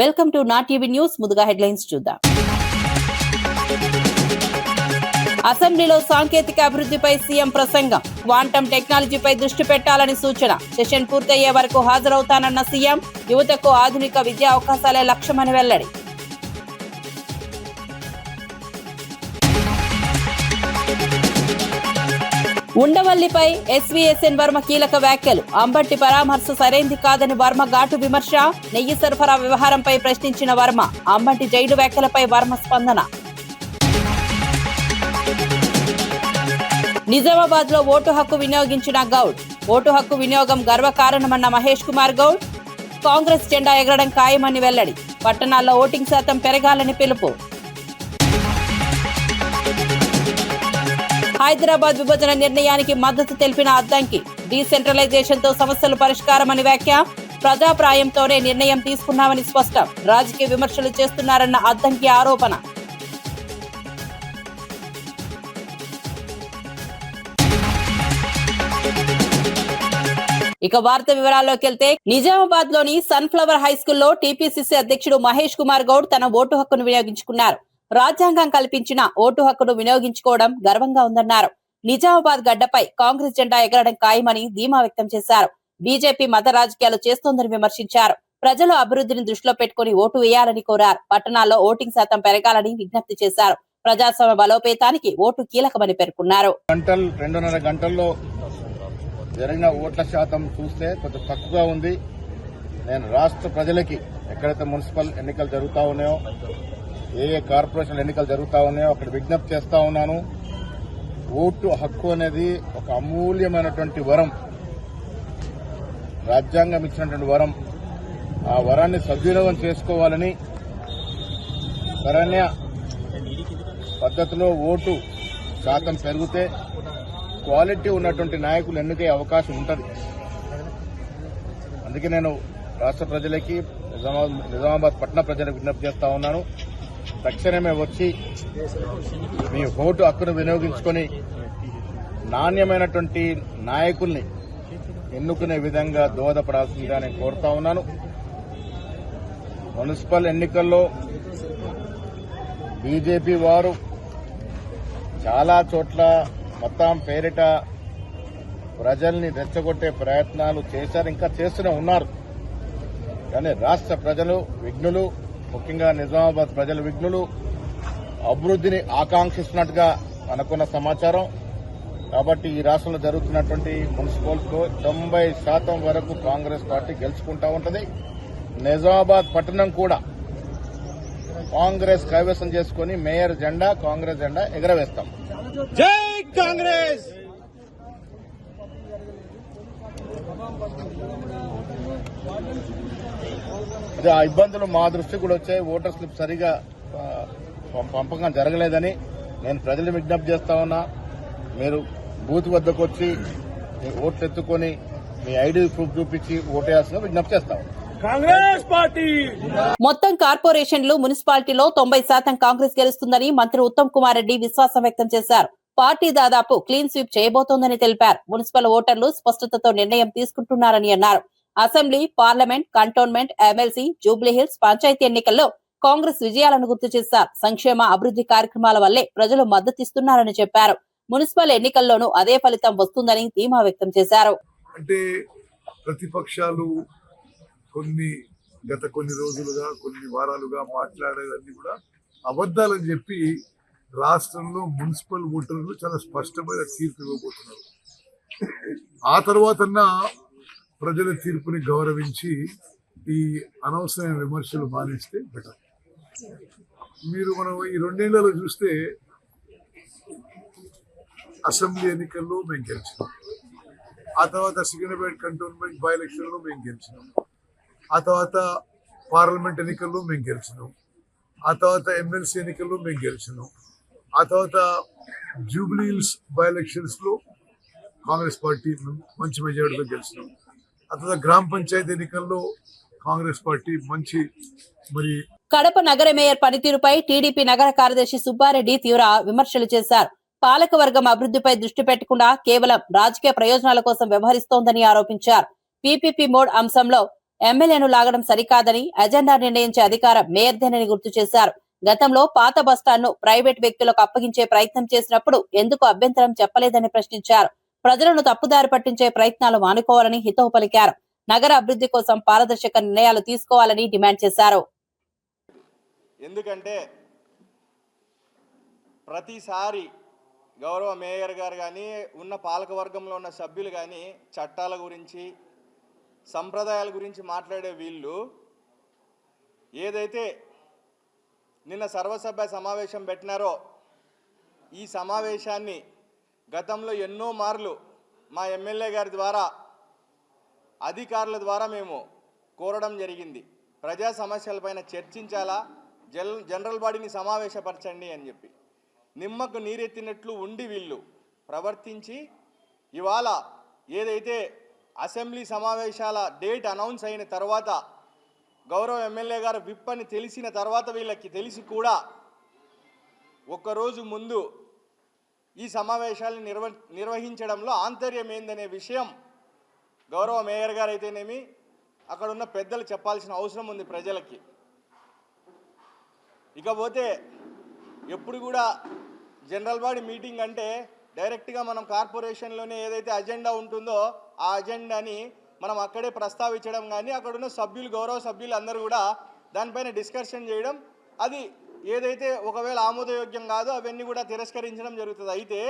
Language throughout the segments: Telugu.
వెల్కమ్ టు నా టీవీ న్యూస్. ముందుగా హెడ్లైన్స్ చూద్దాం. అసెంబ్లీలో సాంకేతిక అభివృద్ధిపై సీఎం ప్రసంగం. క్వాంటమ్ టెక్నాలజీపై దృష్టి పెట్టాలని సూచన. సెషన్ పూర్తయ్యే వరకు హాజరవుతానన్న సీఎం. యువతకు ఆధునిక విద్యా అవకాశాలే లక్ష్యమని వెల్లడి. ఉండవల్లిపై ఎస్వీఎస్ఎన్ వర్మ కీలక వ్యాఖ్యలు. అంబట్టి పరామర్శ సరైంది కాదని వర్మ ఘాటు విమర్శ. నెయ్యి సరఫరా వ్యవహారంపై ప్రశ్నించిన వర్మ. అంబట్టి జైలు వ్యాఖ్యలపై వర్మ స్పందన. నిజామాబాద్ లో ఓటు హక్కు వినియోగించిన గౌడ్. ఓటు హక్కు వినియోగం గర్వకారణమన్న మహేష్ కుమార్ గౌడ్. కాంగ్రెస్ జెండా ఎగరడం ఖాయమని వెల్లడి. పట్టణాల్లో ఓటింగ్ శాతం పెరగాలని పిలుపు. హైదరాబాద్ విభజన నిర్ణయానికి మద్దతు తెలిపిన అద్దంకి. డీసెంట్రలైజేషన్ తో సమస్యలు పరిష్కారమని వ్యాఖ్య. ప్రజాప్రాయంతోనే నిర్ణయం తీసుకున్నామని స్పష్టం. రాజకీయ విమర్శలు చేస్తున్నారన్న అద్దంకి ఆరోపణ. ఇక వార్త వివరాల్లోకి వెళ్తే, నిజామాబాద్ లోని సన్ఫ్లవర్ హై స్కూల్లో టీపీసీసీ అధ్యక్షుడు మహేష్ కుమార్ గౌడ్ తన ఓటు హక్కును వినియోగించుకున్నారు. రాజ్యాంగం కల్పించిన ఓటు హక్కును వినియోగించుకోవడం గర్వంగా ఉందన్నారు. నిజామాబాద్ గడ్డపై కాంగ్రెస్ జెండా ఎగరడం ఖాయమని ధీమా వ్యక్తం చేశారు. బీజేపీ మత రాజకీయాలు చేస్తోందని విమర్శించారు. ప్రజలు అభివృద్ధిని దృష్టిలో పెట్టుకుని ఓటు వేయాలని కోరారు. పట్టణాల్లో ఓటింగ్ శాతం పెరగాలని విజ్ఞప్తి చేశారు. ప్రజాస్వామ్య బలోపేతానికి ఓటు కీలకమని పేర్కొన్నారు. 2.5 గంటల్లో జరిగిన ఓట్ల శాతం చూస్తే కొంచెం తక్కువగా ఉంది. నేను రాష్ట్ర ప్రజలకి ఎక్కడైతే మున్సిపల్ ఎన్నికలు జరుగుతా ఉన్నాయో, ఏ కార్పొరేషన్ ఎన్నికలు జరుగుతా ఉన్నాయో అక్కడ విజ్ఞప్తి చేస్తా ఉన్నాను. ఓటు హక్కు అనేది ఒక అమూల్యమైనటువంటి వరం, రాజ్యాంగం ఇచ్చినటువంటి వరం. ఆ వరాన్ని సద్వినియోగం చేసుకోవాలని, సరైన పద్ధతిలో ఓటు శాతం పెరిగితే క్వాలిటీ ఉన్నటువంటి నాయకులు ఎన్నికే అవకాశం ఉంటుంది. అందుకే నేను రాష్ట్ర ప్రజలకి, నిజామాబాద్ పట్టణ ప్రజలకు విజ్ఞప్తి చేస్తా ఉన్నాను. తక్షణమే వచ్చి మీ ఓటు హక్కును వినియోగించుకొని నాణ్యమైనటువంటి నాయకుల్ని ఎన్నుకునే విధంగా దోహదపడాల్సిందిగా నేను కోరుతా ఉన్నాను. మున్సిపల్ ఎన్నికల్లో బీజేపీ వారు చాలా చోట్ల మొత్తం పేరిట ప్రజల్ని రెచ్చగొట్టే ప్రయత్నాలు చేశారు, ఇంకా చేస్తూనే ఉన్నారు. కానీ రాష్ట్ర ప్రజలు విఘ్నులు, ముఖ్యంగా నిజామాబాద్ ప్రజల విఘ్నులు, అభివృద్ధిని ఆకాంక్షిస్తున్నట్టుగా అనుకున్న సమాచారం. కాబట్టి ఈ రాష్ట్రంలో జరుగుతున్నటువంటి మున్సిపల్స్లో 90% వరకు కాంగ్రెస్ పార్టీ గెలుచుకుంటా ఉంటుంది. నిజామాబాద్ పట్టణం కూడా కాంగ్రెస్ కైవసం చేసుకుని మేయర్ జెండా, కాంగ్రెస్ జెండా ఎగరవేస్తాం. జై కాంగ్రెస్. ఇది ఆ ఇబ్బందులు మా దృష్టికి కూడా వచ్చాయి. ఓటర్ స్లిప్ సరిగా పంపకం జరగలేదని నేను ప్రజలు విజ్ఞప్తి చేస్తా ఉన్నా. మీరు బూత్ వద్దకు వచ్చి మీ ఓట్లు ఎత్తుకొని మీ ఐడి ప్రూఫ్ చూపించి ఓటేయాల్సిన విజ్ఞప్తి చేస్తాం. కాంగ్రెస్ పార్టీ మొత్తం కార్పొరేషన్లు, మున్సిపాలిటీలో 90% కాంగ్రెస్ గెలుస్తుందని మంత్రి ఉత్తమ్ కుమార్ రెడ్డి విశ్వాసం వ్యక్తం చేశారు. పార్టీ దాదాపు క్లీన్ స్వీప్ చేయబోతోందని తెలిపారు. మున్సిపల్ ఓటర్లు స్పష్టతతో నిర్ణయం తీసుకుంటున్నారని అన్నారు. Assembly, parliament, cantonment, MLC, Jubilee Hills panchayat ఎన్నికల్లో కాంగ్రెస్ విజయాలను గుర్తు చేశారు. సంక్షేమ అభివృద్ధి కార్యక్రమాల వల్లే ప్రజలు మద్దతిస్తున్నారని చెప్పారు. మున్సిపల్ ఎన్నికల్లోనూ అదే ఫలితం వస్తుందని ధీమా వ్యక్తం చేశారు. అంటే ప్రతిపక్షాలు గత కొన్ని రోజులుగా, కొన్ని వారాలుగా మాట్లాడేవన్నీ కూడా అబద్దాలని చెప్పి రాష్ట్రంలో మున్సిపల్ ఓటర్లు చాలా స్పష్టమైన తీర్పు ఇవ్వబోతున్నారు. ఆ తర్వాతన్నా ప్రజల తీర్పుని గౌరవించి ఈ అనవసరమైన విమర్శలు మానేస్తే బెటర్. మనం ఈ 2 ఏళ్లలో చూస్తే అసెంబ్లీ ఎన్నికల్లో మేము గెలిచినాం, ఆ తర్వాత సికింద్రాబాద్ కంటోన్మెంట్ బై ఎలక్షన్లో మేము గెలిచినాం, ఆ తర్వాత పార్లమెంట్ ఎన్నికల్లో మేము గెలిచినాం, ఆ తర్వాత ఎమ్మెల్సీ ఎన్నికల్లో మేము గెలిచినాం, ఆ తర్వాత జూబ్లీహిల్స్ బై ఎలక్షన్స్ లో కాంగ్రెస్ పార్టీ మంచి మెజారిటీతో గెలిచినాం, ఆ తర్వాత గ్రామ పంచాయతీ ఎన్నికల్లో కాంగ్రెస్ పార్టీ మంచి కడప నగర మేయర్ పనితీరుపై టీడీపీ నగర కార్యదర్శి సుబ్బారెడ్డి తీవ్ర విమర్శలు చేశారు. పాలకవర్గం అభివృద్ధిపై దృష్టి పెట్టకుండా కేవలం రాజకీయ ప్రయోజనాల కోసం వ్యవహరిస్తోందని ఆరోపించారు. పీపీపీ మోడ్ అంశంలో ఎమ్మెల్యేను లాగడం సరికాదని అజెండా నిర్ణయించే అధికారం మేయర్దేనని గుర్తు చేశారు. గతంలో పాత బస్టాండ్ను ప్రైవేట్ వ్యక్తులకు అప్పగించే ప్రయత్నం చేసినప్పుడు ఎందుకు అభ్యంతరం చెప్పలేదని ప్రశ్నించారు. ప్రజలను తప్పుదారి పట్టించే ప్రయత్నాలు మానుకోవాలని హితవు పలికారు. నగర అభివృద్ధి కోసం పారదర్శక నిర్ణయాలు తీసుకోవాలని డిమాండ్ చేశారు. ఎందుకంటే ప్రతిసారి గౌరవ మేయర్ గారు కానీ ఉన్న పాలకవర్గంలో ఉన్న సభ్యులు కానీ చట్టాల గురించి సంప్రదాయాల గురించి మాట్లాడే వీళ్ళు ఏదైతే నిన్న సర్వసభ్య సమావేశం పెట్టినారో ఈ సమావేశాన్ని గతంలో ఎన్నో మార్లు మా ఎమ్మెల్యే గారి ద్వారా అధికారుల ద్వారా మేము కోరడం జరిగింది. ప్రజా సమస్యలపైన చర్చించాలా, జనరల్ బాడీని సమావేశపరచండి అని చెప్పి. నిమ్మకు నీరెత్తినట్లు ఉండి వీళ్ళు ప్రవర్తించి ఇవాళ ఏదైతే అసెంబ్లీ సమావేశాల డేట్ అనౌన్స్ అయిన తర్వాత గౌరవ ఎమ్మెల్యే గారు విప్ అని తెలిసిన తర్వాత వీళ్ళకి తెలిసి కూడా ఒక్కరోజు ముందు ఈ సమావేశాలను నిర్వహించడంలో ఆంతర్యం ఏందనే విషయం గౌరవ మేయర్ గారు అయితేనేమి అక్కడ ఉన్న పెద్దలు చెప్పాల్సిన అవసరం ఉంది ప్రజలకి. ఇకపోతే ఎప్పుడు కూడా జనరల్ బాడీ మీటింగ్ అంటే డైరెక్ట్గా మనం కార్పొరేషన్లోనే ఏదైతే అజెండా ఉంటుందో ఆ అజెండాని మనం అక్కడే ప్రస్తావించడం కానీ అక్కడున్న సభ్యులు గౌరవ సభ్యులు అందరూ కూడా దానిపైన డిస్కషన్ చేయడం, అది ఏదైతే ఒకవేళ ఆమోదయోగ్యం కాదో అవన్నీ కూడా తిరస్కరించడం జరుగుతుంది. అయితే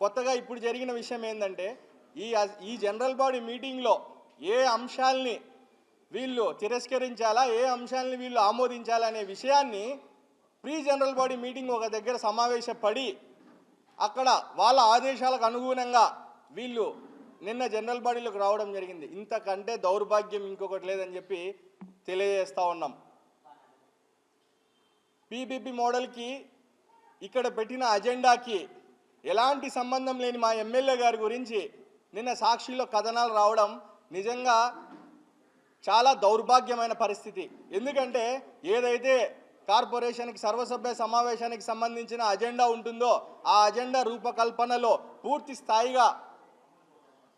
కొత్తగా ఇప్పుడు జరిగిన విషయం ఏంటంటే ఈ జనరల్ బాడీ మీటింగ్లో ఏ అంశాలని వీళ్ళు తిరస్కరించాలా, ఏ అంశాలని వీళ్ళు ఆమోదించాలా అనే విషయాన్ని ప్రీ జనరల్ బాడీ మీటింగ్ ఒక దగ్గర సమావేశపడి అక్కడ వాళ్ళ ఆదేశాలకు అనుగుణంగా వీళ్ళు నిన్న జనరల్ బాడీలోకి రావడం జరిగింది. ఇంతకంటే దౌర్భాగ్యం ఇంకొకటి లేదని చెప్పి తెలియజేస్తూ ఉన్నాం. పీపీపీ మోడల్కి ఇక్కడ పెట్టిన అజెండాకి ఎలాంటి సంబంధం లేని మా ఎమ్మెల్యే గారి గురించి నిన్న సాక్షిలో కథనాలు రావడం నిజంగా చాలా దౌర్భాగ్యమైన పరిస్థితి. ఎందుకంటే ఏదైతే కార్పొరేషన్కి సర్వసభ్య సమావేశానికి సంబంధించిన అజెండా ఉంటుందో ఆ అజెండా రూపకల్పనలో పూర్తి స్థాయిగా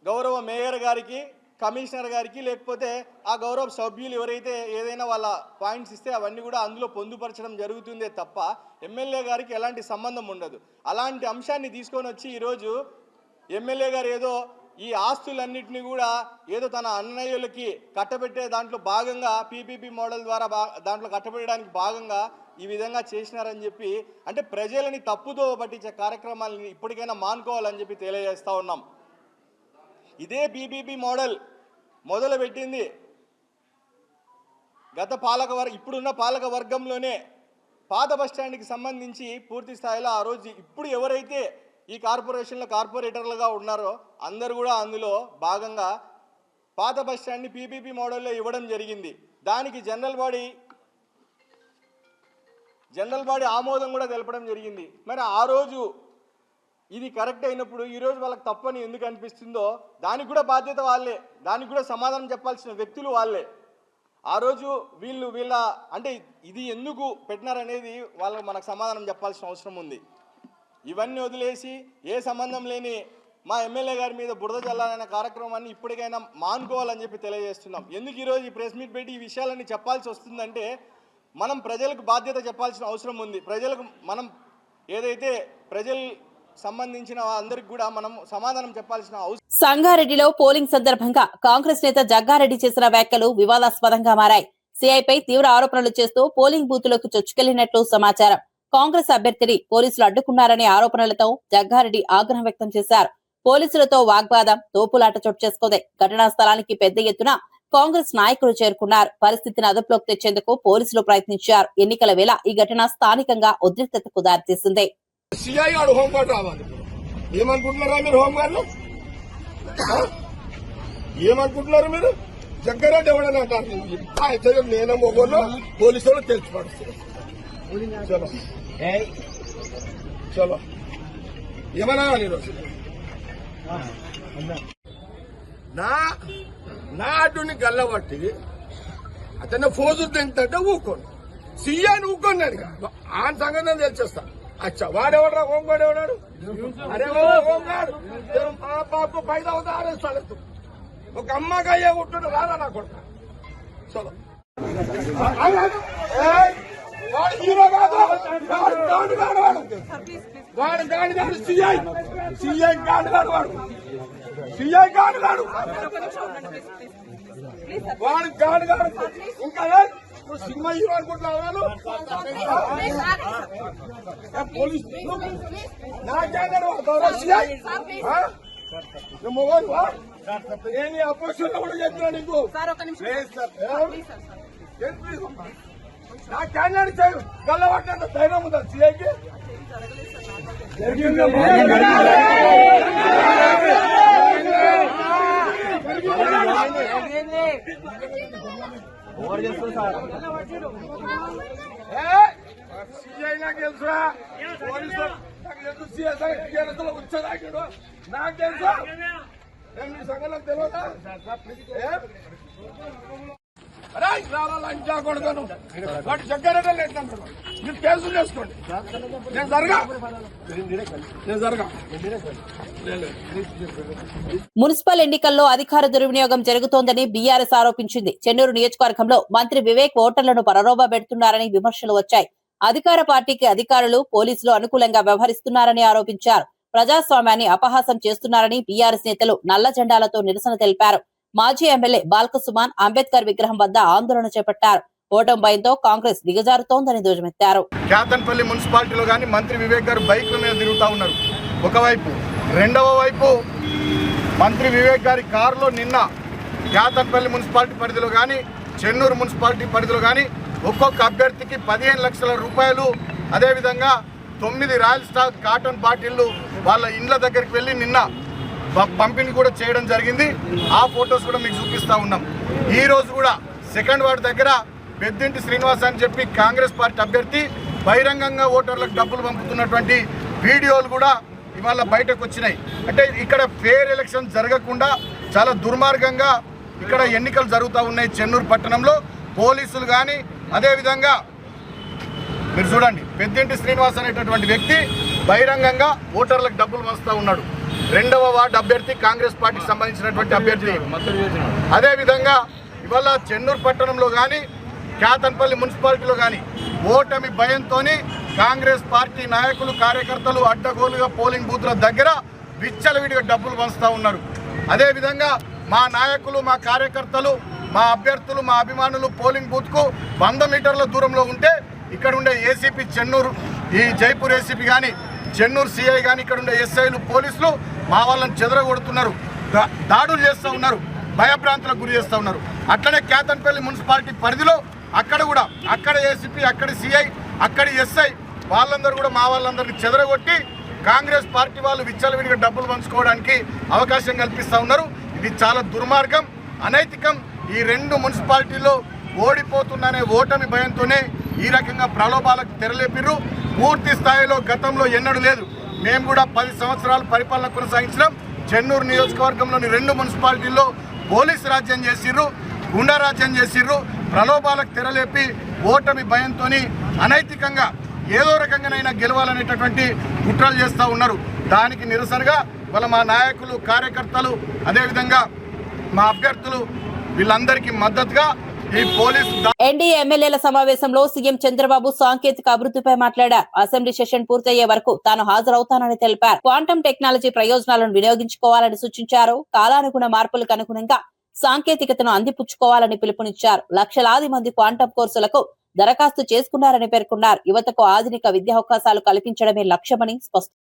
గౌరవ మేయర్ గారికి, కమిషనర్ గారికి, లేకపోతే ఆ గౌరవ సభ్యులు ఎవరైతే ఏదైనా వాళ్ళ పాయింట్స్ ఇస్తే అవన్నీ కూడా అందులో పొందుపరచడం జరుగుతుందే తప్ప ఎమ్మెల్యే గారికి ఎలాంటి సంబంధం ఉండదు. అలాంటి అంశాన్ని తీసుకొని వచ్చి ఈరోజు ఎమ్మెల్యే గారు ఏదో ఈ ఆస్తులన్నింటినీ కూడా ఏదో తన అన్నయ్యలకి కట్టబెట్టే దాంట్లో భాగంగా పీపీపీ మోడల్ ద్వారా దాంట్లో కట్టబెట్టడానికి భాగంగా ఈ విధంగా చేసినారని చెప్పి, అంటే ప్రజలని తప్పుదో పట్టించే కార్యక్రమాలని ఇప్పటికైనా మానుకోవాలని చెప్పి తెలియజేస్తూ ఉన్నాం. ఇదే పీపీపీ మోడల్ మొదలుపెట్టింది ఇప్పుడున్న పాలక వర్గంలోనే పాత బస్టాండ్కి సంబంధించి పూర్తి స్థాయిలో ఆ రోజు ఇప్పుడు ఎవరైతే ఈ కార్పొరేషన్లో కార్పొరేటర్లుగా ఉన్నారో అందరూ కూడా అందులో భాగంగా పాత బస్టాండ్ని పీపీపీ మోడల్లో ఇవ్వడం జరిగింది. దానికి జనరల్ బాడీ ఆమోదం కూడా తెలపడం జరిగింది. మరి ఆ రోజు ఇది కరెక్ట్ అయినప్పుడు ఈరోజు వాళ్ళకి తప్పని ఎందుకు అనిపిస్తుందో దానికి కూడా బాధ్యత వాళ్ళే, దానికి కూడా సమాధానం చెప్పాల్సిన వ్యక్తులు వాళ్ళే. ఆ రోజు వీళ్ళ అంటే ఇది ఎందుకు పెట్టినారనేది వాళ్ళకి మనకు సమాధానం చెప్పాల్సిన అవసరం ఉంది. ఇవన్నీ వదిలేసి ఏ సంబంధం లేని మా ఎమ్మెల్యే గారి మీద బురద చల్లాలనే కార్యక్రమాన్ని ఇప్పటికైనా మానుకోవాలని చెప్పి తెలియజేస్తున్నాం. ఎందుకు ఈరోజు ఈ ప్రెస్ మీట్ పెట్టి ఈ విషయాలన్నీ చెప్పాల్సి వస్తుందంటే మనం ప్రజలకు బాధ్యత చెప్పాల్సిన అవసరం ఉంది. ప్రజలకు మనం ఏదైతే ప్రజలు సంబంధించిన అందరికి కూడా మనం సమాధానం చెప్పాల్సిన అవసరం. సంగారెడ్డిలో పోలింగ్ సందర్భంగా కాంగ్రెస్ నేత జగ్గారెడ్డి చేసిన వ్యాఖ్యలు వివాదాస్పదంగా మారాయి. సిఐపై తీవ్ర ఆరోపణలు చేస్తూ పోలింగ్ బూత్లోకి చొచ్చుకెళ్లినట్లు సమాచారం. కాంగ్రెస్ అభ్యర్థిని పోలీసులు అడ్డుకున్నారనే ఆరోపణలతో జగ్గారెడ్డి ఆగ్రహం వ్యక్తం చేశారు. పోలీసులతో వాగ్వాదం, తోపులాట చోటు చేసుకుంది. ఘటనా స్థలానికి పెద్ద ఎత్తున కాంగ్రెస్ నాయకులు చేరుకున్నారు. పరిస్థితిని అదుపులోకి తెచ్చేందుకు పోలీసులు ప్రయత్నించారు. ఎన్నికల వేళ ఈ ఘటన స్థానికంగా ఉద్రిక్తతకు దారితీసింది. ఏమనుకుంటున్నారు మీరు? జగ్గారెడ్డి ఎవడని అంటారు. నేనే మొగోళ్ళు పోలీసు తెలిసి పడుతున్నారు. చలో ఏమన్నా ఈరోజు నా అడ్డుని గల్లబట్టి అతన్ని ఫోజు తింటే ఊకోండి, సీఎని ఊకోండి. ఆ సంగతి నేను తెలిసేస్తా. అచ్చా వాడెవడరా హోంగాడు ఎవడాడు? అరే హోంగాడు మా పాపకు 5 అరెస్ట్ ఒక అమ్మగా అయ్యే ఉంటున్నా రాదా నా కొడుకు? చలో వాడు హీరో కాదు, వాడు గాండు కాడు, వాడు గాండు కాడు, సిఐ గాండు కాడు, సిఐ గాండు కాడు, వాడు గాండు కాడు. ఇంకా నువ్వు సినిమా హీరో అనుకుంటున్నావు, పోలీస్ నాకేంటాడు సిఐ మొగోడు నేను అపోజిషన్ కూడా చెప్తున్నా నీకు. నా క్యాండిడేట్ చేయు గల్లబట్టినంత ధైర్యం ఉందా సిఐకి? సిఐ నాకు తెలుసురా, పోలీసు నాకు తెలుసు, సిఎస్ఐ వచ్చేదాకాడు నాకు తెలుసు. నేను మీ సంగతి తెలియదా? లంచా కొడుతాను వాటి చక్కెర లేదంటాను. మీరు కేసులు చేసుకోండి, నేను జరగా. మున్సిపల్ ఎన్నికల్లో అధికార దుర్వినియోగం జరుగుతోందని బీఆర్ఎస్ ఆరోపించింది. చెన్నూరు నియోజకవర్గంలో మంత్రి వివేక్ ఓటర్లను పరరోబా పెడుతున్నారని విమర్శలు వచ్చాయి. అధికార పార్టీకి అధికారులు, పోలీసులు అనుకూలంగా వ్యవహరిస్తున్నారని ఆరోపించారు. ప్రజాస్వామ్యాన్ని అపహాసం చేస్తున్నారని బీఆర్ఎస్ నేతలు నల్ల జెండాలతో నిరసన తెలిపారు. మాజీ ఎమ్మెల్యే బాల్కసుమాన్ అంబేద్కర్ విగ్రహం వద్ద ఆందోళన చేపట్టారు. ఓటమి భయంతో కాంగ్రెస్ దిగజారుతోందని ధ్వజమెత్తారు. కేతన్పల్లి మున్సిపాలిటీలో గాని మంత్రి వివేక్ గారు బైక్ల మీద తిరుగుతా ఉన్నారు ఒకవైపు, రెండవ వైపు మంత్రి వివేక్ గారి కారులో నిన్న కేతన్పల్లి మున్సిపాలిటీ పరిధిలో గాని, చెన్నూరు మున్సిపాలిటీ పరిధిలో గాని ఒక్కొక్క అభ్యర్థికి 15 లక్షల రూపాయలు, అదేవిధంగా 9 రాయల్ స్టార్ కాటన్ బాటిళ్లు వాళ్ళ ఇండ్ల దగ్గరికి వెళ్లి నిన్న పంపిణీ కూడా చేయడం జరిగింది. ఆ ఫొటోస్ కూడా మీకు చూపిస్తా ఉన్నాం. ఈ రోజు కూడా సెకండ్ వార్డు దగ్గర పెద్దింటి శ్రీనివాస్ అని చెప్పి కాంగ్రెస్ పార్టీ అభ్యర్థి బహిరంగంగా ఓటర్లకు డబ్బులు పంపుతున్నటువంటి వీడియోలు కూడా ఇవాళ బయటకు వచ్చినాయి. అంటే ఇక్కడ ఫేర్ ఎలక్షన్ జరగకుండా చాలా దుర్మార్గంగా ఇక్కడ ఎన్నికలు జరుగుతూ ఉన్నాయి. చెన్నూరు పట్టణంలో పోలీసులు కానీ, అదేవిధంగా మీరు చూడండి పెద్దింటి శ్రీనివాస్ అనేటటువంటి వ్యక్తి బహిరంగంగా ఓటర్లకు డబ్బులు వస్తూ ఉన్నాడు. 2వ వార్డు అభ్యర్థి కాంగ్రెస్ పార్టీకి సంబంధించినటువంటి అభ్యర్థి. అదేవిధంగా ఇవాళ చెన్నూరు పట్టణంలో కానీ, కేతన్పల్లి మున్సిపాలిటీలో కానీ ఓటమి భయంతో కాంగ్రెస్ పార్టీ నాయకులు, కార్యకర్తలు అడ్డగోలుగా పోలింగ్ బూత్ల దగ్గర విచ్చలవిడిగా డబ్బులు పంచుతూ ఉన్నారు. అదేవిధంగా మా నాయకులు, మా కార్యకర్తలు, మా అభ్యర్థులు, మా అభిమానులు పోలింగ్ బూత్కు 100 మీటర్ల దూరంలో ఉంటే ఇక్కడ ఉండే ఏసీపీ చెన్నూరు, ఈ జైపూర్ ఏసీపీ కానీ, చెన్నూరు సిఐ కానీ, ఇక్కడ ఉండే ఎస్ఐలు, పోలీసులు మా వాళ్ళని చెదరగొడుతున్నారు, దాడులు చేస్తూ ఉన్నారు, భయభ్రాంతులకు గురి చేస్తూ ఉన్నారు. అట్లనే కేతన్పల్లి మున్సిపాలిటీ పరిధిలో అక్కడ కూడా అక్కడ ఏసీపీ, అక్కడ సిఐ, అక్కడ ఎస్ఐ వాళ్ళందరూ కూడా మా వాళ్ళందరినీ చెదరగొట్టి కాంగ్రెస్ పార్టీ వాళ్ళు విచ్చలవిడిగా డబ్బులు పంచుకోవడానికి అవకాశం కల్పిస్తూ ఉన్నారు. ఇది చాలా దుర్మార్గం, అనైతికం. ఈ 2 మున్సిపాలిటీల్లో ఓడిపోతుందనే ఓటమి భయంతోనే ఈ రకంగా ప్రలోభాలకు తెరలేపిర్రు. పూర్తి స్థాయిలో గతంలో ఎన్నడూ లేదు. మేము కూడా 10 సంవత్సరాలు పరిపాలన కొనసాగించినాం. చెన్నూరు నియోజకవర్గంలోని 2 మున్సిపాలిటీల్లో పోలీసు రాజ్యం చేసిర్రు, గుండా రాజ్యం చేసిర్రు. ప్రలోభాలకు తెరలేపి ఓటమి భయంతో అనైతికంగా ఏదో రకంగానైనా గెలవాలనేటటువంటి కుట్రలు చేస్తూ ఉన్నారు. దానికి నిరసనగా వాళ్ళ మా నాయకులు, కార్యకర్తలు, అదేవిధంగా మా అభ్యర్థులు వీళ్ళందరికీ మద్దతుగా ఈ పోలీసు ఎన్డీఏ ఎమ్మెల్యేల సమావేశంలో సీఎం చంద్రబాబు సాంకేతిక అభివృద్ధిపై మాట్లాడారు. అసెంబ్లీ సెషన్ పూర్తయ్యే వరకు తాను హాజరవుతానని తెలిపారు. క్వాంటం టెక్నాలజీ ప్రయోజనాలను వినియోగించుకోవాలని సూచించారు. కాలానుగుణ మార్పులకు అనుగుణంగా సాంకేతికతను అందిపుచ్చుకోవాలని పిలుపునిచ్చారు. లక్షలాది మంది క్వాంటం కోర్సులకు దరఖాస్తు చేసుకున్నారని పేర్కొన్నారు. యువతకు ఆధునిక విద్యా అవకాశాలు కల్పించడమే లక్ష్యమని స్పష్టం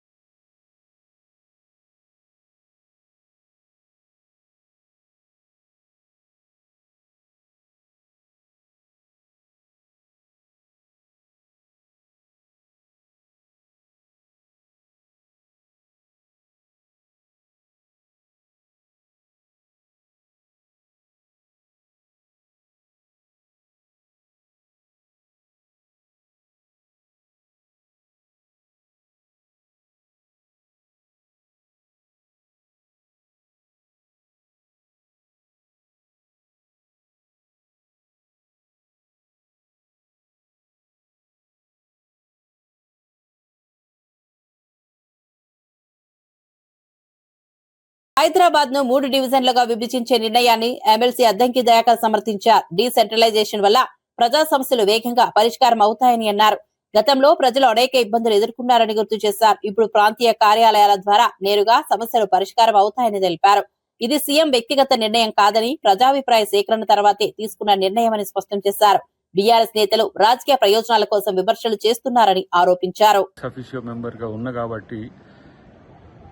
హైదరాబాద్ ను 3 డివిజన్లుగా విభజించే నిర్ణయాన్ని ఎమ్మెల్సీ అద్దంకి దయాకర్ సమర్థించారు. డీసెంట్రలైజేషన్ వల్ల ప్రజా సమస్యలు వేగంగా పరిష్కారం అవుతాయని అన్నారు. గతంలో ప్రజలు అనేక ఇబ్బందులు ఎదుర్కొన్నారని గుర్తు చేశారు. ఇప్పుడు ప్రాంతీయ కార్యాలయాల ద్వారా నేరుగా సమస్యలు పరిష్కారం అవుతాయని తెలిపారు. ఇది సీఎం వ్యక్తిగత నిర్ణయం కాదని ప్రజాభిప్రాయ సేకరణ తర్వాతే తీసుకున్న నిర్ణయమని స్పష్టం చేశారు. బీఆర్ఎస్ నేతలు రాజకీయ ప్రయోజనాల కోసం విమర్శలు చేస్తున్నారని ఆరోపించారు. ఎక్స్-అఫీషియో మెంబర్ గా ఉన్న కాబట్టి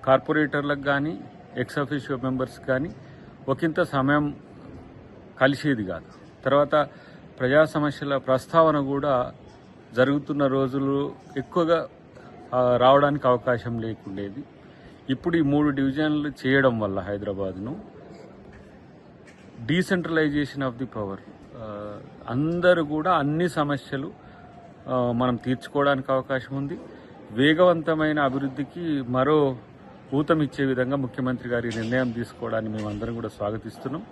కార్పొరేటర్లకు కానీ ఎక్స్-అఫీషియో మెంబర్స్ కానీ ఒకంత సమయం కలిసేది కాదు. తర్వాత ప్రజా సమస్యల ప్రస్తావన కూడా జరుగుతున్న రోజులు ఎక్కువగా రావడానికి అవకాశం లేకుండేది. ఇప్పుడు ఈ 3 డివిజన్లు చేయడం వల్ల హైదరాబాద్ను డీసెంట్రలైజేషన్ ఆఫ్ ది పవర్, అందరూ కూడా అన్ని సమస్యలు మనం తీర్చుకోవడానికి అవకాశం ఉంది. వేగవంతమైన అభివృద్ధికి మరో ఊతమిచ్చే విధంగా ముఖ్యమంత్రి గారి నిర్ణయం తీసుకోవడాన్ని మేమందరం కూడా స్వాగతిస్తున్నాం.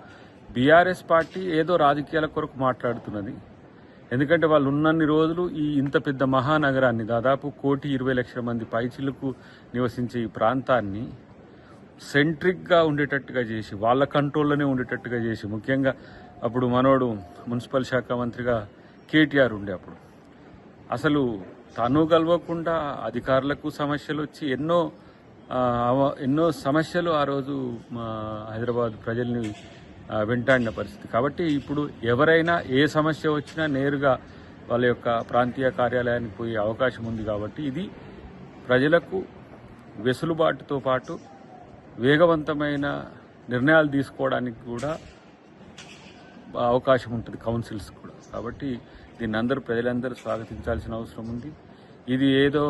బీఆర్ఎస్ పార్టీ ఏదో రాజకీయాల కొరకు మాట్లాడుతున్నది. ఎందుకంటే వాళ్ళు ఉన్నన్ని రోజులు ఈ ఇంత పెద్ద మహానగరాన్ని, దాదాపు 1,20,00,000 మంది పైచిలకు నివసించే ఈ ప్రాంతాన్ని సెంట్రిక్గా ఉండేటట్టుగా చేసి, వాళ్ళ కంట్రోల్లోనే ఉండేటట్టుగా చేసి, ముఖ్యంగా అప్పుడు మనోడు మున్సిపల్ శాఖ మంత్రిగా కేటీఆర్ ఉండే, అప్పుడు అసలు తను కలవకుండా అధికారులకు సమస్యలు వచ్చి ఎన్నో సమస్యలు ఆ రోజు హైదరాబాద్ ప్రజల్ని వెంటాడిన పరిస్థితి. కాబట్టి ఇప్పుడు ఎవరైనా ఏ సమస్య వచ్చినా నేరుగా వాళ్ళ యొక్క ప్రాంతీయ కార్యాలయానికి పోయే అవకాశం ఉంది. కాబట్టి ఇది ప్రజలకు వెసులుబాటుతో పాటు వేగవంతమైన నిర్ణయాలు తీసుకోవడానికి కూడా అవకాశం ఉంటుంది, కౌన్సిల్స్ కూడా. కాబట్టి దీన్ని ప్రజలందరూ స్వాగతించాల్సిన అవసరం ఉంది. ఇది ఏదో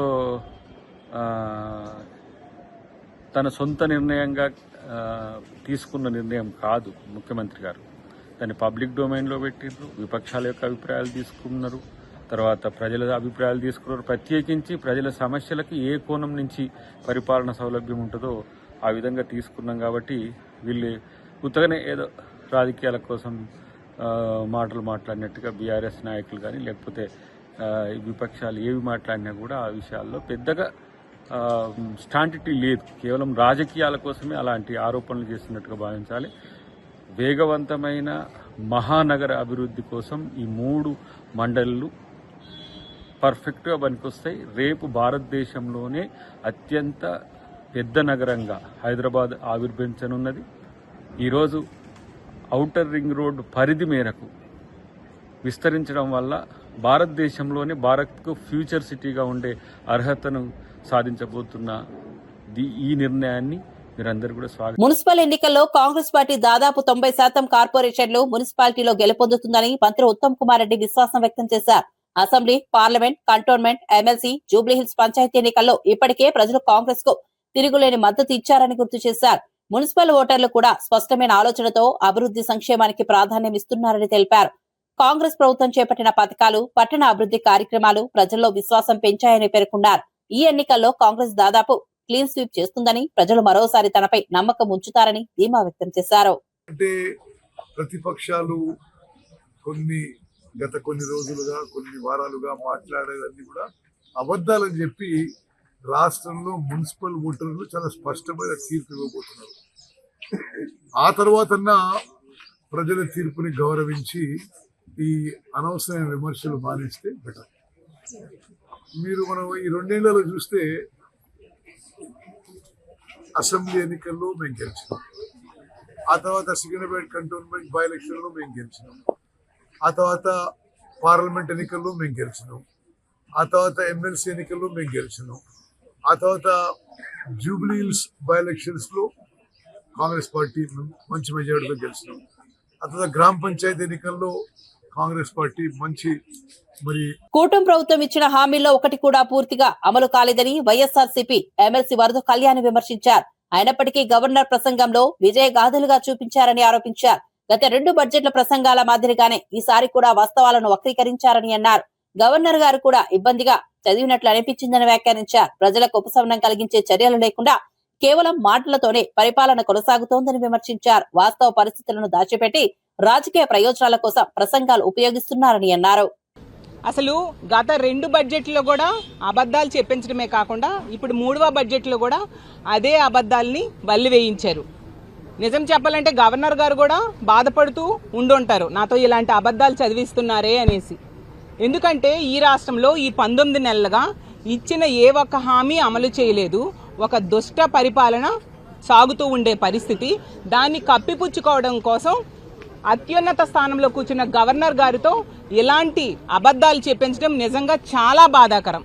తన సొంత నిర్ణయంగా తీసుకున్న నిర్ణయం కాదు. ముఖ్యమంత్రి గారు దాన్ని పబ్లిక్ డొమైన్లో పెట్టిండ్రు, విపక్షాల యొక్క అభిప్రాయాలు తీసుకున్నారు, తర్వాత ప్రజల అభిప్రాయాలు తీసుకున్నారు. ప్రత్యేకించి ప్రజల సమస్యలకి ఏ కోణం నుంచి పరిపాలన సౌలభ్యం ఉంటుందో ఆ విధంగా తీసుకున్నాం. కాబట్టి వీళ్ళు ఉత్తగానే ఏదో రాజకీయాల కోసం మాటలు మాట్లాడినట్టుగా బీఆర్ఎస్ నాయకులు కానీ లేకపోతే విపక్షాలు ఏవి మాట్లాడినా కూడా ఆ విషయాల్లో పెద్దగా స్టాంటిటీ లేదు. కేవలం రాజకీయాల కోసమే అలాంటి ఆరోపణలు చేస్తున్నట్టుగా భావించాలి. వేగవంతమైన మహానగర అభివృద్ధి కోసం ఈ 3 మండళ్ళు పర్ఫెక్ట్గా పనికొస్తాయి. రేపు భారతదేశంలోనే అత్యంత పెద్ద నగరంగా హైదరాబాద్ ఆవిర్భవించనున్నది. ఈరోజు ఔటర్ రింగ్ రోడ్ పరిధి మేరకు విస్తరించడం వల్ల భారతదేశంలోనే భారత్కు ఫ్యూచర్ సిటీగా ఉండే అర్హతను సాధించబోతున్న ఈ నిర్ణయాన్ని మీరందరూ కూడా స్వాగతం. మున్సిపల్ ఎన్నికల్లో కాంగ్రెస్ పార్టీ దాదాపు 90% కార్పొరేషన్లు మున్సిపాలిటీలో గెలుపొందుతుందని మంత్రి ఉత్తమ్ కుమార్ రెడ్డి విశ్వాసం వ్యక్తం చేశారు. Assembly, parliament, cantonment, MLC, Jubilee Hills panchayat ఎన్నికల్లో ఇప్పటికే ప్రజలు కాంగ్రెస్ కు తిరుగులేని మద్దతు ఇచ్చారని గుర్తు చేశారు. మున్సిపల్ ఓటర్లు కూడా స్పష్టమైన ఆలోచనతో అభివృద్ధి సంక్షేమానికి ప్రాధాన్యం ఇస్తున్నారని తెలిపారు. కాంగ్రెస్ ప్రభుత్వం చేపట్టిన పథకాలు, పట్టణ అభివృద్ధి కార్యక్రమాలు ప్రజల్లో విశ్వాసం పెంచాయని పేర్కొన్నారు. ఈ ఎన్నికల్లో కాంగ్రెస్ దాదాపు క్లీన్ స్వీప్ చేస్తుందని, ప్రజలు మరోసారి తనపై నమ్మకం ఉంచుతారని ధీమా వ్యక్తం చేశారు. అంటే ప్రతిపక్షాలు గత కొన్ని రోజులుగా, కొన్ని వారాలుగా మాట్లాడేవన్నీ కూడా అబద్ధాలని చెప్పి రాష్ట్రంలో మున్సిపల్ ఓటర్లు చాలా స్పష్టమైన తీర్పు ఇవ్వబోతున్నారు. ఆ తర్వాతన్నా ప్రజల తీర్పుని గౌరవించి ఈ అనవసరమైన విమర్శలు మానేస్తే బెటర్. మనం ఈ 2 ఏళ్లలో చూస్తే అసెంబ్లీ ఎన్నికల్లో మేము గెలిచినాం, ఆ తర్వాత సికింద్రాబాద్ కంటోన్మెంట్ బై ఎలక్షన్లో మేము గెలిచినాం, ఆ తర్వాత పార్లమెంట్ ఎన్నికల్లో మేము గెలిచినాం, ఆ తర్వాత ఎమ్మెల్సీ ఎన్నికల్లో మేము గెలిచినాం, ఆ తర్వాత జూబ్లీహిల్స్ బై ఎలక్షన్స్ లో కాంగ్రెస్ పార్టీ మంచి మెజారిటీతో గెలిచినాం, ఆ తర్వాత గ్రామ పంచాయతీ ఎన్నికల్లో కాంగ్రెస్ పార్టీ కూటమి ప్రభుత్వం ఇచ్చిన హామీల్లో ఒకటి కూడా పూర్తిగా అమలు కాలేదని వైఎస్ఆర్సీపీ ఎమ్మెల్సీ వరద కళ్యాణ్ విమర్శించారు. అయినప్పటికీ గవర్నర్ ప్రసంగంలో విజయ గాథలుగా చూపించారని ఆరోపించారు. గత 2 బడ్జెట్ల ప్రసంగాల మాదిరిగానే ఈసారి కూడా వాస్తవాలను వక్రీకరించారని అన్నారు. గవర్నర్ గారు కూడా ఇబ్బందిగా చదివినట్లు అనిపించిందని వ్యాఖ్యానించారు. ప్రజలకు ఉపశమనం కలిగించే చర్యలు లేకుండా కేవలం మాటలతోనే పరిపాలన కొనసాగుతోందని విమర్శించారు. వాస్తవ పరిస్థితులను దాచిపెట్టి రాజకీయ ప్రయోజనాల కోసం ప్రసంగాలు ఉపయోగిస్తున్నారని అన్నారు. అసలు గత 2 బడ్జెట్లో కూడా అబద్ధాలు చెప్పించడమే కాకుండా ఇప్పుడు 3వ బడ్జెట్లో కూడా అదే అబద్ధాలని వల్లి వేయించారు. నిజం చెప్పాలంటే గవర్నర్ గారు కూడా బాధపడుతూ ఉండుంటారు, నాతో ఇలాంటి అబద్ధాలు చదివిస్తున్నారే అనేసి. ఎందుకంటే ఈ రాష్ట్రంలో ఈ 19 నెలలుగా ఇచ్చిన ఏ ఒక్క హామీ అమలు చేయలేదు. ఒక దుష్ట పరిపాలన సాగుతూ ఉండే పరిస్థితి. దాన్ని కప్పిపుచ్చుకోవడం కోసం అత్యున్నత స్థానంలో కూర్చున్న గవర్నర్ గారితో ఇలాంటి అబద్ధాలు చెప్పించడం నిజంగా చాలా బాధాకరం.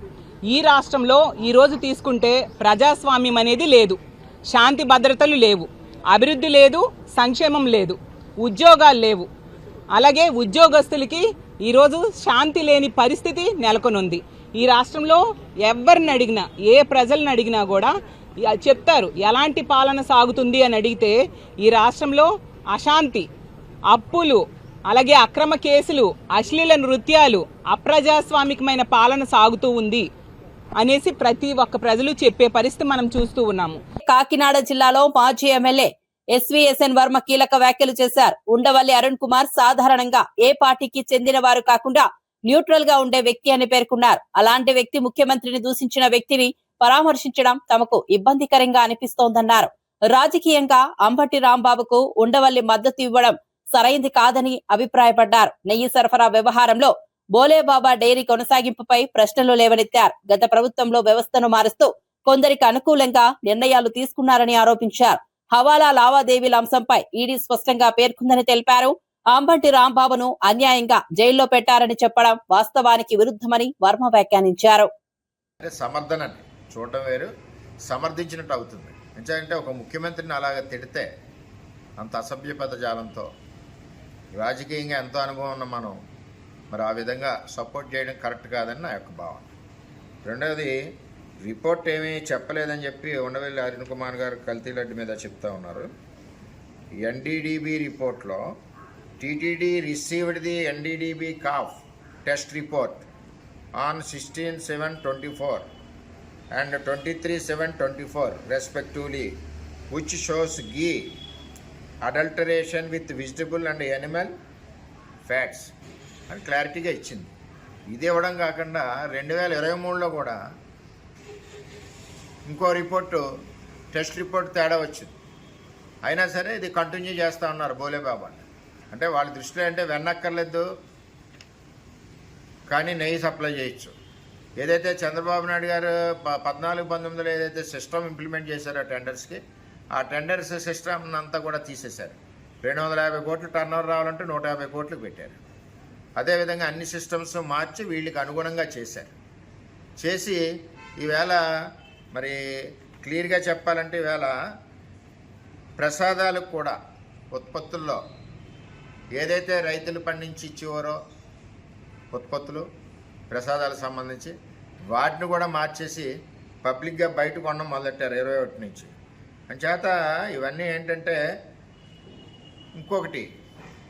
ఈ రాష్ట్రంలో ఈరోజు తీసుకుంటే ప్రజాస్వామ్యం అనేది లేదు, శాంతి భద్రతలు లేవు, అభివృద్ధి లేదు, సంక్షేమం లేదు, ఉద్యోగాలు లేవు. అలాగే ఉద్యోగస్తులకి ఈరోజు శాంతి లేని పరిస్థితి నెలకొనుంది. ఈ రాష్ట్రంలో ఎవరిని అడిగినా, ఏ ప్రజలను అడిగినా కూడా చెప్తారు ఎలాంటి పాలన సాగుతుంది అని అడిగితే ఈ రాష్ట్రంలో అశాంతి, అప్పులు, అలాగే అక్రమ కేసులు, అశ్లీల నృత్యాలు, అప్రజాస్వామికమైన పాలన సాగుతూ ఉంది అనేసి ప్రతి ఒక్క ప్రజలు చెప్పే పరిస్థితి మనం చూస్తూ ఉన్నాము. కాకినాడ జిల్లాలో మాజీ ఎమ్మెల్యే ఎస్వీఎస్ఎన్ వర్మ కీలక వ్యాఖ్యలు చేశారు. ఉండవల్లి అరుణ్ కుమార్ సాధారణంగా ఏ పార్టీకి చెందిన వారు కాకుండా న్యూట్రల్ గా ఉండే వ్యక్తి అని పేర్కొన్నారు. అలాంటి వ్యక్తి ముఖ్యమంత్రిని దూషించిన వ్యక్తిని పరామర్శించడం తమకు ఇబ్బందికరంగా అనిపిస్తోందన్నారు. రాజకీయంగా అంబటి రాంబాబుకు ఉండవల్లి మద్దతు ఇవ్వడం సరైంది కాదని అభిప్రాయపడ్డారు. నెయ్యి సరఫరా వ్యవహారంలో బోలేబాబా డైరీ కొనసాగింపుపై ప్రశ్నలు లేవనెత్తారు. గత ప్రభుత్వంలో వ్యవస్థను మారుస్తూ కొందరికి అనుకూలంగా నిర్ణయాలు తీసుకున్నారని ఆరోపించారు. హవాలా లావాదేవీల అంశంపై ఈడీ స్పష్టంగా పేర్కొందని తెలిపారు. అంబటి రాంబాబును అన్యాయంగా జైల్లో పెట్టారని చెప్పడం వాస్తవానికి విరుద్ధమని వర్మ వ్యాఖ్యానించారు. సమర్థన చూడటం వేరు, సమర్థించినట్టు అవుతుంది. ఎందుకంటే ఒక ముఖ్యమంత్రిని అలాగ తిడితే అంత అసభ్య పదజాలంతో రాజకీయంగా ఎంతో అనుభవం ఉన్న మనం మరి ఆ విధంగా సపోర్ట్ చేయడం కరెక్ట్ కాదని నా యొక్క భావన. రెండవది, రిపోర్ట్ ఏమీ చెప్పలేదని చెప్పి ఉండవల్లి అరుణ్ కుమార్ గారు కల్తీలడ్డు మీద చెప్తా ఉన్నారు. ఎన్డీడీబీ రిపోర్ట్లో టీటీడీ రిసీవ్డ్ ది ఎన్డీడీబీ కాఫ్ test report on 16/7/24 and 23/7/24 respectively, which shows ghee adulteration with vegetable and animal fats అని క్లారిటీగా ఇచ్చింది. ఇది ఇవ్వడం కాకుండా 2023లో కూడా ఇంకో రిపోర్టు టెస్ట్ రిపోర్ట్ తేడా వచ్చింది. అయినా సరే ఇది కంటిన్యూ చేస్తూ ఉన్నారు బోలేబాబా. అంటే వాళ్ళ దృష్టిలో అంటే వెన్నక్కర్లేదు కానీ నెయ్యి సప్లై చేయొచ్చు. ఏదైతే చంద్రబాబు నాయుడు గారు 14-19లో ఏదైతే సిస్టమ్ ఇంప్లిమెంట్ చేశారో టెండర్స్కి, ఆ టెండర్స్ సిస్టమ్ అంతా కూడా తీసేశారు. 250 కోట్లు టర్నోవర్ రావాలంటే 150 కోట్లు పెట్టారు. అదేవిధంగా అన్ని సిస్టమ్స్ మార్చి వీళ్ళకి అనుగుణంగా చేశారు. చేసి ఈవేళ మరి క్లియర్గా చెప్పాలంటే ఈవేళ ప్రసాదాలకు కూడా ఉత్పత్తుల్లో ఏదైతే రైతులు పండించి ఇచ్చేవారో ఉత్పత్తులు ప్రసాదాలకు సంబంధించి వాటిని కూడా మార్చేసి పబ్లిక్గా బయట కొనడం మొదలెట్టారు 21 నుంచి. అంచేత ఇవన్నీ ఏంటంటే ఇంకొకటి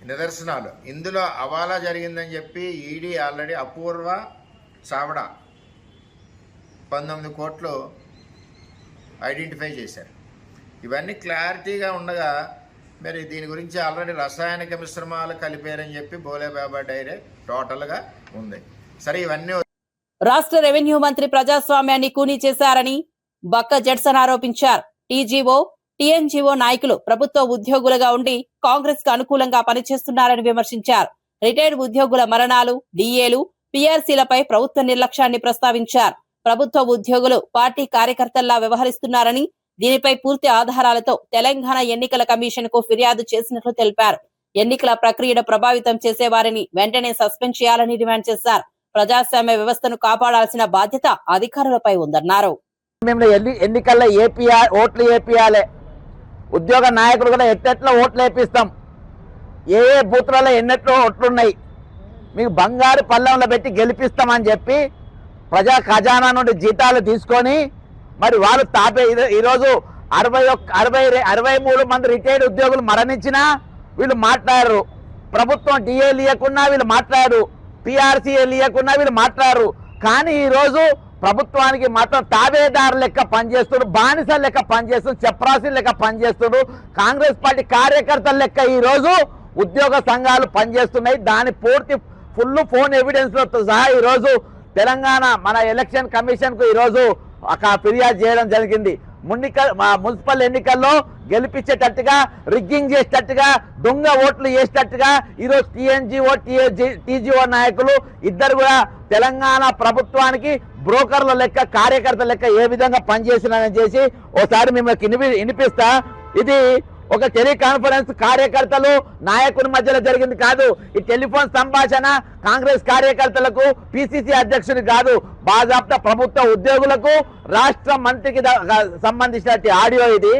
నిదర్శనాలు. ఇందులో అవాలా జరిగిందని చెప్పి ఈడీ ఆల్రెడీ అపూర్వ చావడా 19 కోట్లు ఐడెంటిఫై చేశారు. ఇవన్నీ క్లారిటీగా ఉండగా మరి దీని గురించి ఆల్రెడీ రసాయనిక మిశ్రమాలు కలిపారని చెప్పి బోలేబాబా డైరీ టోటల్గా ఉంది. సరే, ఇవన్నీ రాష్ట్ర రెవెన్యూ మంత్రి ప్రజాస్వామ్యాన్ని కూనీ చేశారని బక్క జడ్సన్ ఆరోపించారు. టీజీఓ, టీఎన్జీఓ నాయకులు ప్రభుత్వ ఉద్యోగులుగా ఉండి కాంగ్రెస్ కు అనుకూలంగా పనిచేస్తున్నారని విమర్శించారు. రిటైర్డ్ ఉద్యోగుల మరణాలు, డిఏలు, పీఆర్సీలపై ప్రభుత్వ నిర్లక్ష్యాన్ని ప్రస్తావించారు. ప్రభుత్వ ఉద్యోగులు పార్టీ కార్యకర్తల్లా వ్యవహరిస్తున్నారని, దీనిపై పూర్తి ఆధారాలతో తెలంగాణ ఎన్నికల కమిషన్ కు ఫిర్యాదు చేసినట్లు తెలిపారు. ఎన్నికల ప్రక్రియను ప్రభావితం చేసే వారిని వెంటనే సస్పెండ్ చేయాలని డిమాండ్ చేశారు. ప్రజాస్వామ్య వ్యవస్థను కాపాడాల్సిన బాధ్యత అధికారులపై ఉందన్నారు. ఎన్నికల్లో ఓట్లు వేపియాలి. ఉద్యోగ నాయకులు కూడా ఎట్టెట్లా ఓట్లు వేపిస్తాం. ఏ బూత్లలో ఎన్నెట్లో ఓట్లున్నాయి మీకు బంగారు పళ్ళంలో పెట్టి గెలిపిస్తామని చెప్పి ప్రజా ఖజానా నుండి జీతాలు తీసుకొని మరి వాళ్ళు తాపే. ఈరోజు 63 మంది రిటైర్డ్ ఉద్యోగులు మరణించినా వీళ్ళు మాట్లాడరు. ప్రభుత్వం డిఏలు ఇవ్వకున్నా వీళ్ళు మాట్లాడరు, పీఆర్సీలు ఇవ్వకున్నా వీళ్ళు మాట్లాడరు. కానీ ఈరోజు ప్రభుత్వానికి మాత్రం తాబేదారు లెక్క పనిచేస్తుడు, బానిస లెక్క పనిచేస్తుడు, చప్రాసి లెక్క పనిచేస్తుడు, కాంగ్రెస్ పార్టీ కార్యకర్తల లెక్క ఈరోజు ఉద్యోగ సంఘాలు పనిచేస్తున్నాయి. దాని పూర్తి ఫోన్ ఎవిడెన్స్లతో సహా ఈరోజు తెలంగాణ మన ఎలక్షన్ కమిషన్కు ఈరోజు ఒక ఫిర్యాదు చేయడం జరిగింది. మున్సిపల్ ఎన్నికల్లో గెలిపించేటట్టుగా, రిగ్గింగ్ చేసేటట్టుగా, దొంగ ఓట్లు వేసేటట్టుగా ఈరోజు టీజీఓ నాయకులు ఇద్దరు కూడా తెలంగాణ ప్రభుత్వానికి బ్రోకర్ల లెక్క, కార్యకర్తల లెక్క ఏ విధంగా పనిచేసినారని చేసి ఓసారి మిమ్మల్ని వినిపిస్తా. ఇది ఒక టెలికాన్ఫరెన్స్ కార్యకర్తలు నాయకుని మధ్యలో జరిగింది కాదు. ఈ టెలిఫోన్ సంభాషణ కాంగ్రెస్ కార్యకర్తలకు, పిసిసి అధ్యక్షునికి కాదు, బాజాప్తా ప్రభుత్వ ఉద్యోగులకు, రాష్ట్ర మంత్రికి సంబంధించిన ఆడియో ఇది.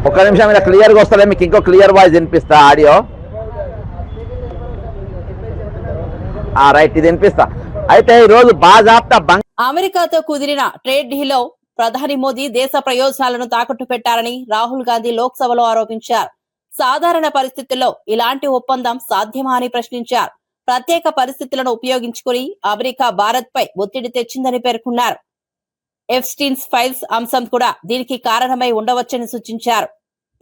ఒక్క నిమిషం మీద క్లియర్గా వస్తుంది, మీకు ఇంకో క్లియర్ వాయిస్ వినిపిస్తా ఆడియో. రైట్, ఇది వినిపిస్తా. అయితే ఈ రోజు బాజాప్తా అమెరికాతో కుదిరిన ట్రేడ్ డీల్లో ప్రధాని మోదీ దేశ ప్రయోజనాలను తాకట్టు పెట్టారని రాహుల్ గాంధీ లోక్సభలో ఆరోపించారు. సాధారణ పరిస్థితుల్లో ఇలాంటి ఒప్పందం సాధ్యమా అని ప్రశ్నించారు. ప్రత్యేక పరిస్థితులను ఉపయోగించుకుని అమెరికా భారత్ పై ఒత్తిడి తెచ్చిందని పేర్కొన్నారు. ఎఫ్స్టీన్స్ ఫైల్స్ అంశం కూడా దీనికి కారణమై ఉండవచ్చని సూచించారు.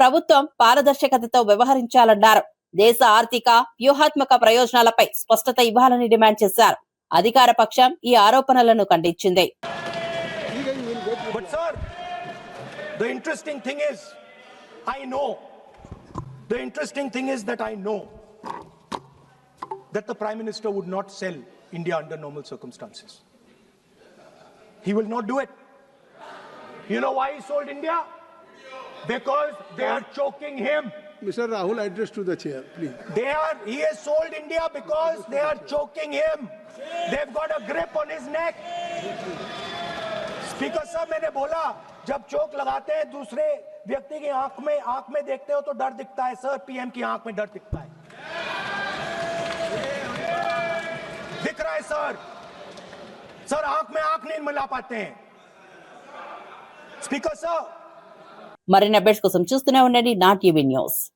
ప్రభుత్వం పారదర్శకతతో వ్యవహరించాలన్నారు. దేశ ఆర్థిక వ్యూహాత్మక ప్రయోజనాలపై స్పష్టత ఇవ్వాలని డిమాండ్ చేశారు. అధికార పక్షం ఈ ఆరోపణలను ఖండించింది. That the Prime Minister would not sell India under normal circumstances. He will not do it. You know why he sold India? Because they are choking him. Mr. Rahul, address to the chair, please. He has sold India because they are choking him. They've got a grip on his neck. Speaker sir, मैंने बोला जब चोक लगाते हैं दूसरे व्यक्ति की आंख में देखते हो तो डर दिखता है सर, पीएम की आंख में डर दिखता है. दिख रहा है सर आंख में आंख नहीं मिला पाते हैं. स्पीकर सर, మరిన్ని అప్డేట్స్ కోసం చూస్తూనే ఉండండి నా టీవీ న్యూస్.